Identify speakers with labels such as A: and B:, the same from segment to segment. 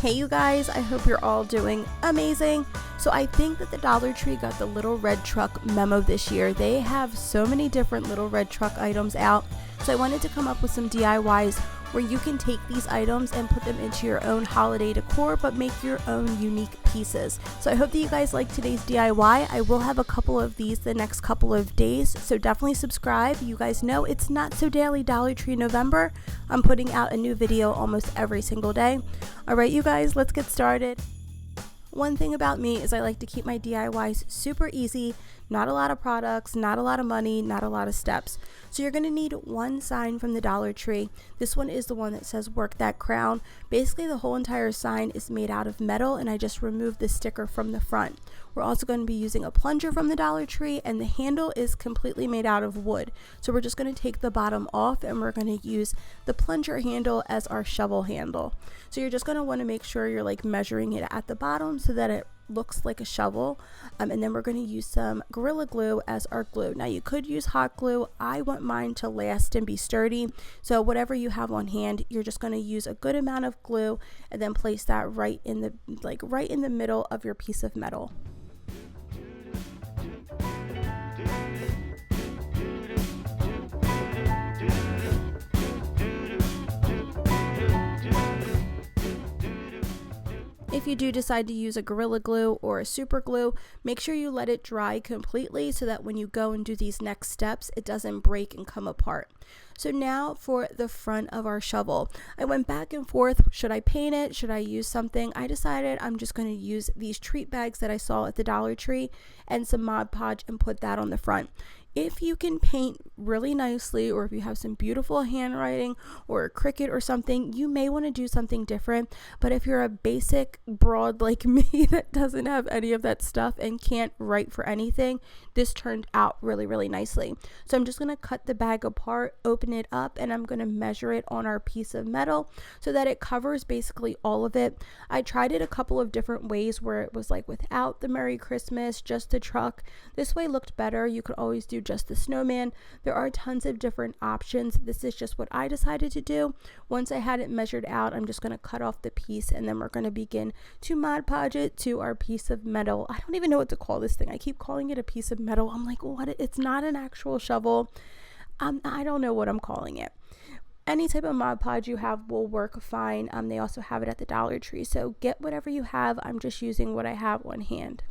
A: Hey you guys, I hope you're all doing amazing. So I think that the Dollar Tree got the little red truck memo this year. They have so many different little red truck items out. So I wanted to come up with some DIYs where you can take these items and put them into your own holiday decor, but make your own unique pieces. So I hope that you guys like today's DIY. I will have a couple of these the next couple of days, so definitely subscribe. You guys know it's not so daily Dollar Tree November. I'm putting out a new video almost every single day. All right, you guys, let's get started. One thing about me is I like to keep my DIYs super easy, not a lot of products, not a lot of money, not a lot of steps. So you're going to need one sign from the Dollar Tree. This one is the one that says "Work That Crown." Basically the whole entire sign is made out of metal and I just removed the sticker from the front. We're also going to be using a plunger from the Dollar Tree and the handle is completely made out of wood. So we're just going to take the bottom off and we're going to use the plunger handle as our shovel handle. So you're just going to want to make sure you're like measuring it at the bottom so that it looks like a shovel, and then we're going to use some Gorilla Glue as our glue. Now you could use hot glue. I want mine to last and be sturdy, so whatever you have on hand, you're just going to use a good amount of glue and then place that right in the middle of your piece of metal. If you do decide to use a Gorilla Glue or a super glue, make sure you let it dry completely so that when you go and do these next steps, it doesn't break and come apart. So now for the front of our shovel. I went back and forth. Should I paint it? Should I use something? I decided I'm just going to use these treat bags that I saw at the Dollar Tree and some Mod Podge and put that on the front. If you can paint really nicely, or if you have some beautiful handwriting or a Cricut or something, you may want to do something different. But if you're a basic broad like me that doesn't have any of that stuff and can't write for anything, this turned out really, really nicely. So I'm just going to cut the bag apart, open it up, and I'm going to measure it on our piece of metal so that it covers basically all of it. I tried it a couple of different ways where it was like without the Merry Christmas, just the truck. This way looked better. You could always do just the snowman. There are tons of different options. This is just what I decided to do. Once I had it measured out, I'm just going to cut off the piece and then we're going to begin to Mod Podge it to our piece of metal. I don't even know what to call this thing. I keep calling it a piece of metal. I'm like, what? It's not an actual shovel. I don't know what I'm calling it. Any type of Mod Podge you have will work fine. They also have it at the Dollar Tree. So get whatever you have. I'm just using what I have on hand.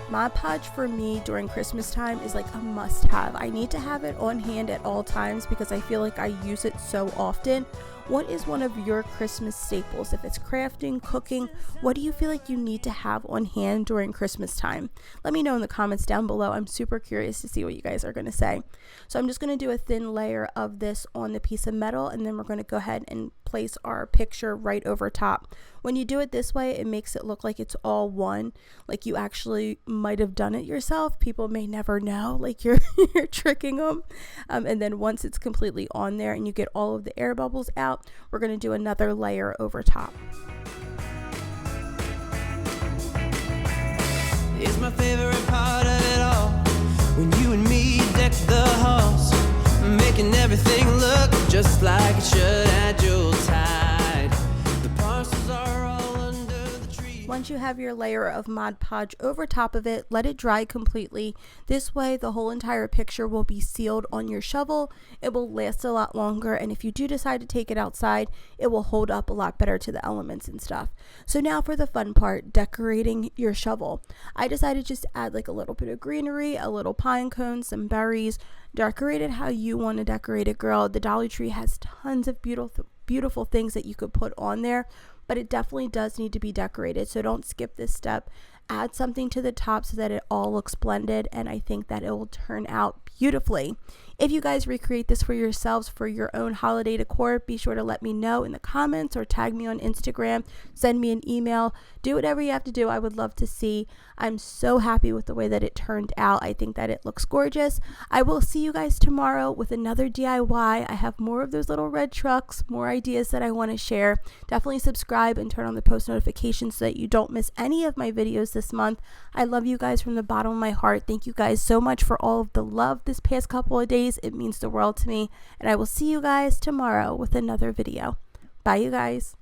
A: Mod Podge for me during Christmas time is like a must-have. I need to have it on hand at all times because I feel like I use it so often. What is one of your Christmas staples? If it's crafting, cooking, what do you feel like you need to have on hand during Christmas time? Let me know in the comments down below. I'm super curious to see what you guys are going to say. So I'm just going to do a thin layer of this on the piece of metal, and then we're going to go ahead and place our picture right over top. When you do it this way, it makes it look like it's all one, like you actually might have done it yourself. People may never know, like you're tricking them. And then once it's completely on there and you get all of the air bubbles out, we're going to do another layer over top.
B: It's my favorite part of it all, when you and me deck the halls, making everything look just like it should at Yuletide. The parcels are all under the tree.
A: Once you have your layer of Mod Podge over top of it, let it dry completely. This way the whole entire picture will be sealed on your shovel. It will last a lot longer, and if you do decide to take it outside, it will hold up a lot better to the elements and stuff. So now for the fun part, decorating your shovel. I decided just to add like a little bit of greenery, a little pine cone, some berries. Decorate it how you want to decorate it, girl. The Dollar Tree has tons of beautiful things that you could put on there, but it definitely does need to be decorated, so don't skip this step. Add something to the top so that it all looks blended, and I think that it will turn out beautifully. If you guys recreate this for yourselves for your own holiday decor, be sure to let me know in the comments or tag me on Instagram, send me an email, do whatever you have to do. I would love to see. I'm so happy with the way that it turned out. I think that it looks gorgeous. I will see you guys tomorrow with another DIY. I have more of those little red trucks, more ideas that I want to share. Definitely subscribe and turn on the post notifications so that you don't miss any of my videos this month. I love you guys from the bottom of my heart. Thank you guys so much for all of the love this past couple of days. It means the world to me. And I will see you guys tomorrow with another video. Bye, you guys.